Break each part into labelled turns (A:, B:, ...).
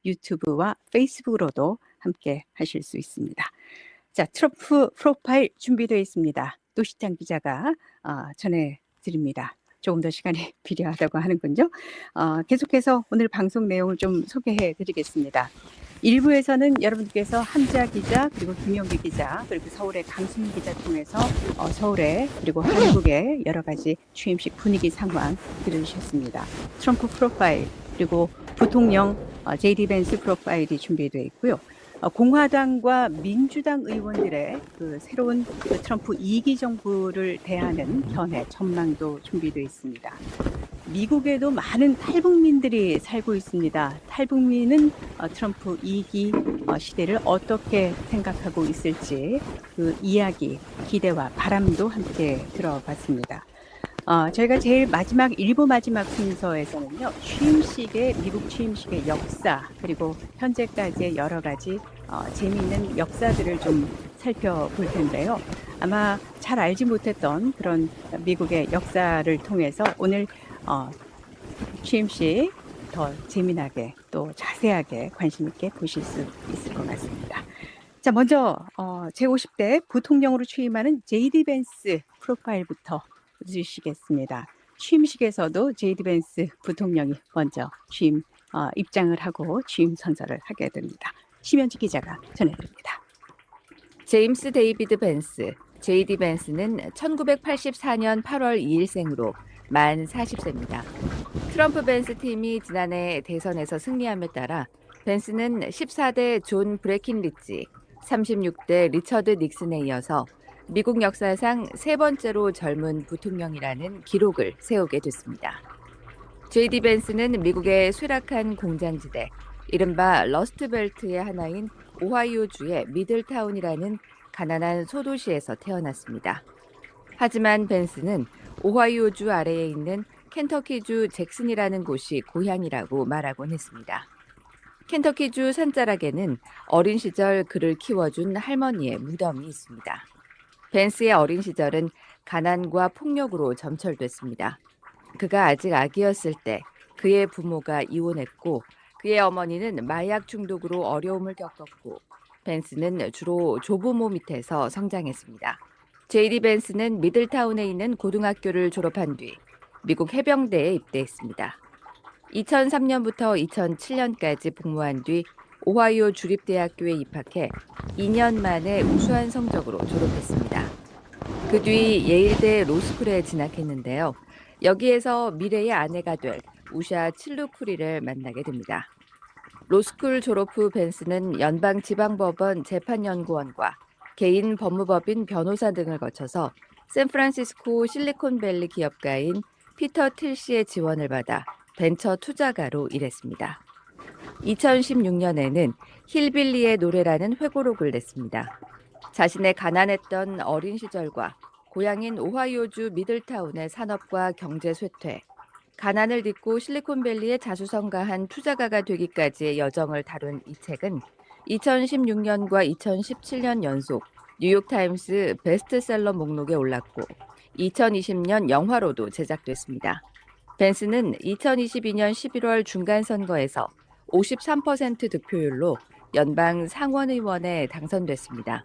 A: 유튜브와 페이스북으로도 함께 하실 수 있습니다. 자, 트럼프 프로파일 준비되어 있습니다. 노시장 기자가 전해드립니다. 조금 더 시간이 필요하다고 하는군요. 계속해서 오늘 방송 내용을 좀 소개해 드리겠습니다. 1부에서는 여러분께서 함자 기자 그리고 김용기 기자 그리고 서울의 강수민 기자 통해서 서울의 그리고 한국의 여러 가지 취임식 분위기 상황 들으셨습니다. 트럼프 프로파일 그리고 부통령 JD 벤스 프로파일이 준비되어 있고요. 공화당과 민주당 의원들의 그 새로운 그 트럼프 2기 정부를 대하는 견해 전망도 준비되어 있습니다. 미국에도 많은 탈북민들이 살고 있습니다. 탈북민은 트럼프 2기 시대를 어떻게 생각하고 있을지 그 이야기, 기대와 바람도 함께 들어봤습니다. 저희가 제일 마지막 일부 마지막 순서에서는요. 미국 취임식의 역사 그리고 현재까지의 여러 가지 재미있는 역사들을 좀 살펴볼 텐데요. 아마 잘 알지 못했던 그런 미국의 역사를 통해서 오늘 취임식 더 재미나게 또 자세하게 관심 있게 보실 수 있을 것 같습니다. 자, 먼저 제50대 부통령으로 취임하는 JD 벤스 프로파일부터 주시겠습니다. 취임식에서도 JD 벤스 부통령이 먼저 입장을 하고 취임 선서를 하게 됩니다. 심현지 기자가 전해드립니다.
B: 제임스 데이비드 벤스, JD 벤스는 1984년 8월 2일생으로 만 40세입니다. 트럼프 벤스 팀이 지난해 대선에서 승리함에 따라 벤스는 14대 존 브레킨리치, 36대 리처드 닉슨에 이어서 미국 역사상 세 번째로 젊은 부통령이라는 기록을 세우게 됐습니다. JD 벤스는 미국의 쇠락한 공장지대, 이른바 러스트벨트의 하나인 오하이오주의 미들타운이라는 가난한 소도시에서 태어났습니다. 하지만 벤스는 오하이오주 아래에 있는 켄터키주 잭슨이라는 곳이 고향이라고 말하곤 했습니다. 켄터키주 산자락에는 어린 시절 그를 키워준 할머니의 무덤이 있습니다. 벤스의 어린 시절은 가난과 폭력으로 점철됐습니다. 그가 아직 아기였을 때 그의 부모가 이혼했고 그의 어머니는 마약 중독으로 어려움을 겪었고 벤스는 주로 조부모 밑에서 성장했습니다. JD 벤스는 미들타운에 있는 고등학교를 졸업한 뒤 미국 해병대에 입대했습니다. 2003년부터 2007년까지 복무한 뒤 오하이오 주립대학교에 입학해 2년 만에 우수한 성적으로 졸업했습니다. 그 뒤 예일대 로스쿨에 진학했는데요. 여기에서 미래의 아내가 될 우샤 칠루쿠리를 만나게 됩니다. 로스쿨 졸업 후 벤스는 연방지방법원 재판연구원과 개인 법무법인 변호사 등을 거쳐서 샌프란시스코 실리콘밸리 기업가인 피터 틸 씨의 지원을 받아 벤처 투자가로 일했습니다. 2016년에는 힐빌리의 노래라는 회고록을 냈습니다. 자신의 가난했던 어린 시절과 고향인 오하이오주 미들타운의 산업과 경제 쇠퇴, 가난을 딛고 실리콘밸리에 자수성가한 투자가가 되기까지의 여정을 다룬 이 책은 2016년과 2017년 연속 뉴욕타임스 베스트셀러 목록에 올랐고 2020년 영화로도 제작됐습니다. 벤스는 2022년 11월 중간선거에서 53% 득표율로 연방 상원의원에 당선됐습니다.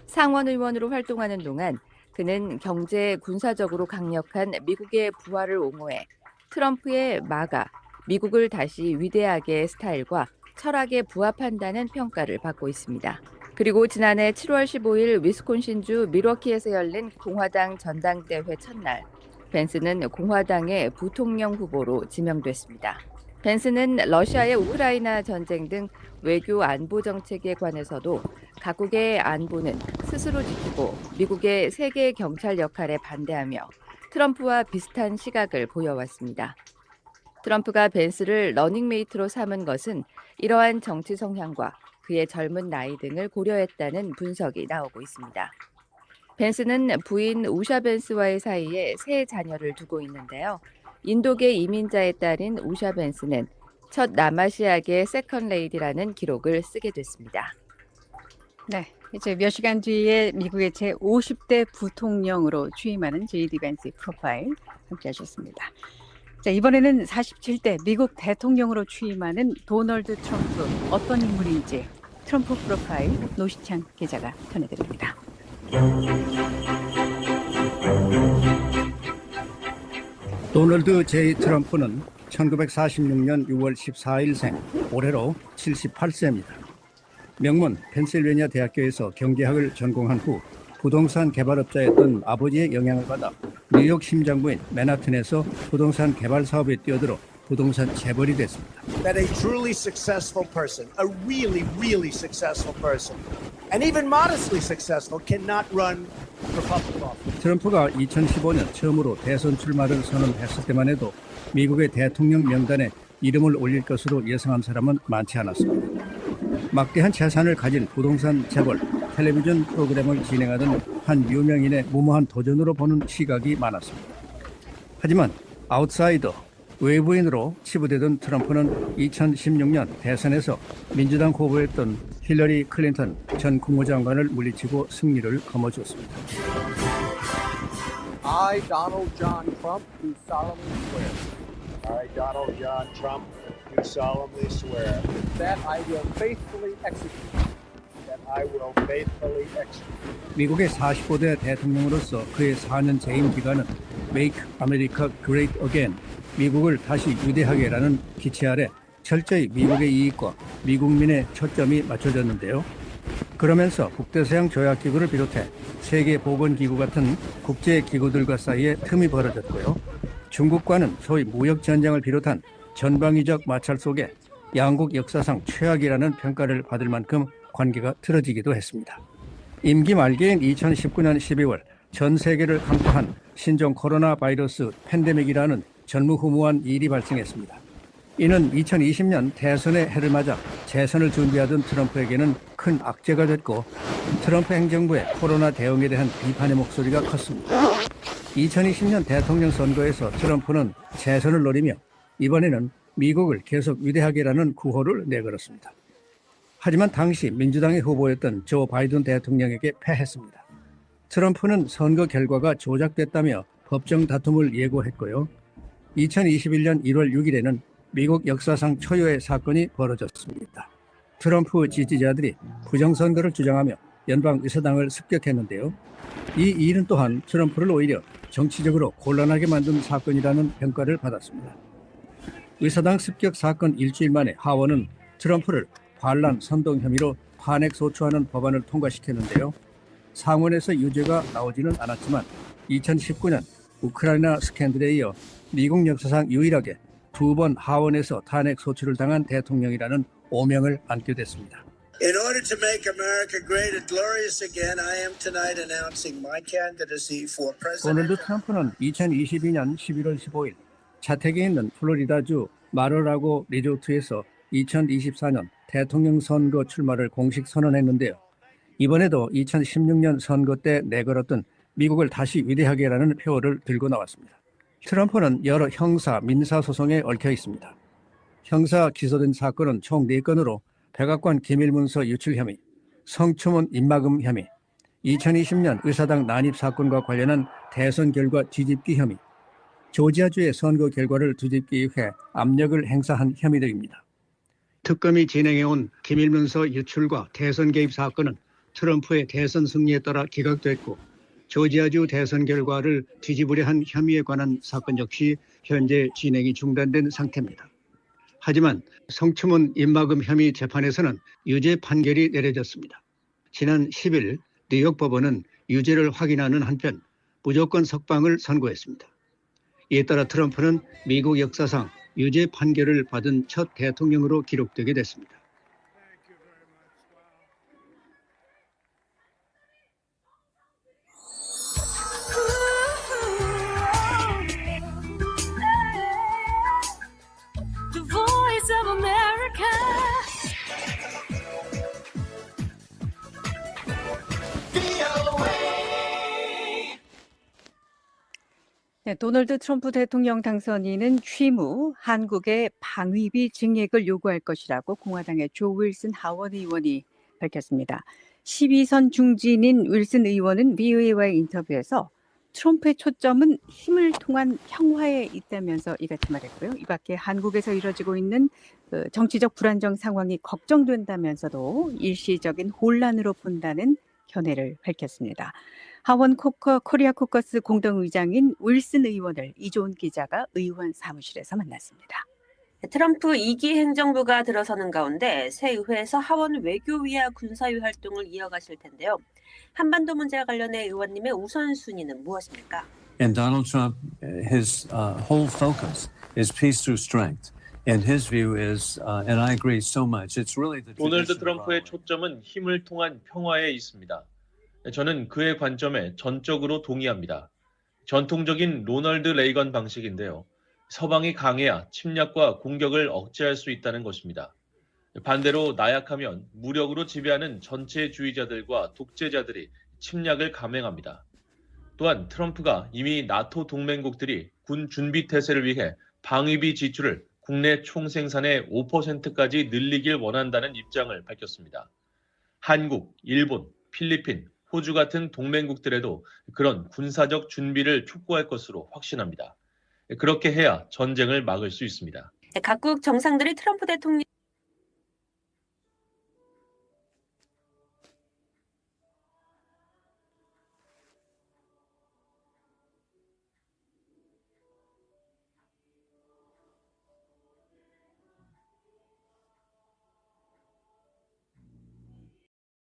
B: 상원의원으로 활동하는 동안 그는 경제 군사적으로 강력한 미국의 부활을 옹호해 트럼프의 마가, 미국을 다시 위대하게 스타일과 철학에 부합한다는 평가를 받고 있습니다. 그리고 지난해 7월 15일 위스콘신주 밀워키에서 열린 공화당 전당대회 첫날, 벤스는 공화당의 부통령 후보로 지명됐습니다. 벤스는 러시아의 우크라이나 전쟁 등 외교 안보 정책에 관해서도 각국의 안보는 스스로 지키고 미국의 세계 경찰 역할에 반대하며 트럼프와 비슷한 시각을 보여왔습니다. 트럼프가 벤스를 러닝메이트로 삼은 것은 이러한 정치 성향과 그의 젊은 나이 등을 고려했다는 분석이 나오고 있습니다. 벤스는 부인 우샤 벤스와의 사이에 세 자녀를 두고 있는데요. 인도계 이민자의 딸인 우샤 벤스는 첫 남아시아계 세컨 레이디라는 기록을 쓰게 됐습니다.
A: 네, 이제 몇 시간 뒤에 미국의 제50대 부통령으로 취임하는 JD 벤스 프로파일 함께 하셨습니다. 자, 이번에는 47대 미국 대통령으로 취임하는 도널드 트럼프 어떤 인물인지 트럼프 프로파일 노시창 기자가 전해드립니다.
C: 도널드 J. 트럼프는 1946년 6월 14일생, 올해로 78세입니다. 명문 펜실베니아 대학교에서 경제학을 전공한 후 부동산 개발업자였던 아버지의 영향을 받아 뉴욕 심장부인 맨하튼에서 부동산 개발 사업에 뛰어들어 부동산 재벌이 됐습니다.
D: That a truly successful person, a really, really successful person, and even modestly successful cannot run for public office.
C: 트럼프가 2015년 처음으로 대선 출마를 선언했을 때만 해도 미국의 대통령 명단에 이름을 올릴 것으로 예상한 사람은 많지 않았습니다. 막대한 재산을 가진 부동산 재벌, 텔레비전 프로그램을 진행하던 한 유명인의 무모한 도전으로 보는 시각이 많았습니다. 하지만 아웃사이더, 외부인으로 치부되던 트럼프는 2016년 대선에서 민주당 후보였던 힐러리 클린턴 전 국무장관을 물리치고 승리를 거머쥐었습니다.
D: I, Donald John Trump, do solemnly swear. I, Donald John Trump, do solemnly swear that I will faithfully execute. That I will faithfully execute.
C: 미국의 45대 대통령으로서 그의 4년 재임 기간은 Make America Great Again, 미국을 다시 위대하게라는 기체 아래 철저히 미국의 이익과 미국민의 초점이 맞춰졌는데요. 그러면서 북대서양 조약기구를 비롯해 세계보건기구 같은 국제기구들과 사이에 틈이 벌어졌고요. 중국과는 소위 무역전쟁을 비롯한 전방위적 마찰 속에 양국 역사상 최악이라는 평가를 받을 만큼 관계가 틀어지기도 했습니다. 임기 말기인 2019년 12월 전 세계를 강타한 신종 코로나 바이러스 팬데믹이라는 전무후무한 일이 발생했습니다. 이는 2020년 대선의 해를 맞아 재선을 준비하던 트럼프에게는 큰 악재가 됐고 트럼프 행정부의 코로나 대응에 대한 비판의 목소리가 컸습니다. 2020년 대통령 선거에서 트럼프는 재선을 노리며 이번에는 미국을 계속 위대하게라는 구호를 내걸었습니다. 하지만 당시 민주당의 후보였던 조 바이든 대통령에게 패했습니다. 트럼프는 선거 결과가 조작됐다며 법정 다툼을 예고했고요. 2021년 1월 6일에는 미국 역사상 초유의 사건이 벌어졌습니다. 트럼프 지지자들이 부정선거를 주장하며 연방의사당을 습격했는데요. 이 일은 또한 트럼프를 오히려 정치적으로 곤란하게 만든 사건이라는 평가를 받았습니다. 의사당 습격 사건 일주일 만에 하원은 트럼프를 반란 선동 혐의로 탄핵 소추하는 법안을 통과시켰는데요. 상원에서 유죄가 나오지는 않았지만 2019년 우크라이나 스캔들에 이어 미국 역사상 유일하게 2번 하원에서 탄핵 소추를 당한 대통령이라는 오명을 안게 됐습니다.
E: In order to make America great and glorious again, I am tonight announcing my candidacy for president.
C: 도널드 트럼프는 2022년 11월 15일 자택에 있는 플로리다주 마르라고 리조트에서 2024년 대통령 선거 출마를 공식 선언했는데요. 이번에도 2016년 선거 때 내걸었던 미국을 다시 위대하게라는 표어를 들고 나왔습니다. 트럼프는 여러 형사, 민사 소송에 얽혀 있습니다. 형사 기소된 사건은 총 4건으로 백악관 기밀문서 유출 혐의, 성추문 입막음 혐의, 2020년 의사당 난입 사건과 관련한 대선 결과 뒤집기 혐의, 조지아주의 선거 결과를 뒤집기 위해 압력을 행사한 혐의 등입니다. 특검이 진행해온 기밀문서 유출과 대선 개입 사건은 트럼프의 대선 승리에 따라 기각됐고 조지아주 대선 결과를 뒤집으려 한 혐의에 관한 사건 역시 현재 진행이 중단된 상태입니다. 하지만 성추문 입막음 혐의 재판에서는 유죄 판결이 내려졌습니다. 지난 10일 뉴욕 법원은 유죄를 확인하는 한편 무조건 석방을 선고했습니다. 이에 따라 트럼프는 미국 역사상 유죄 판결을 받은 첫 대통령으로 기록되게 됐습니다.
F: The voice of America.
A: 네, 도널드 트럼프 대통령 당선인은 취임 후 한국의 방위비 증액을 요구할 것이라고 공화당의 조 윌슨 하원 의원이 밝혔습니다. 12선 중진인 윌슨 의원은 VOA와의 인터뷰에서 트럼프의 초점은 힘을 통한 평화에 있다면서 이같이 말했고요. 이 밖에 한국에서 이뤄지고 있는 정치적 불안정 상황이 걱정된다면서도 일시적인 혼란으로 본다는 견해를 밝혔습니다. 하원 코리아 코커스 공동의장인 윌슨 의원을 이조은 기자가 의원 사무실에서 만났습니다.
G: 트럼프 2기 행정부가 들어서는 가운데 새 의회에서 하원 외교위와 군사위 활동을 이어가실 텐데요. 한반도 문제와 관련해 의원님의 우선순위는 무엇입니까?
H: And Donald Trump, his whole focus is peace through strength. And his view is, and I agree so much, it's really the
I: 도널드
H: tradition of
I: 트럼프의
H: Raleigh.
I: 초점은 힘을 통한 평화에 있습니다. 저는 그의 관점에 전적으로 동의합니다. 전통적인 로널드 레이건 방식인데요. 서방이 강해야 침략과 공격을 억제할 수 있다는 것입니다. 반대로 나약하면 무력으로 지배하는 전체주의자들과 독재자들이 침략을 감행합니다. 또한 트럼프가 이미 나토 동맹국들이 군 준비 태세를 위해 방위비 지출을 국내 총생산의 5%까지 늘리길 원한다는 입장을 밝혔습니다. 한국, 일본, 필리핀, 호주 같은 동맹국들에도 그런 군사적 준비를 촉구할 것으로 확신합니다. 그렇게 해야 전쟁을 막을 수 있습니다.
G: 각국 정상들이 트럼프 대통령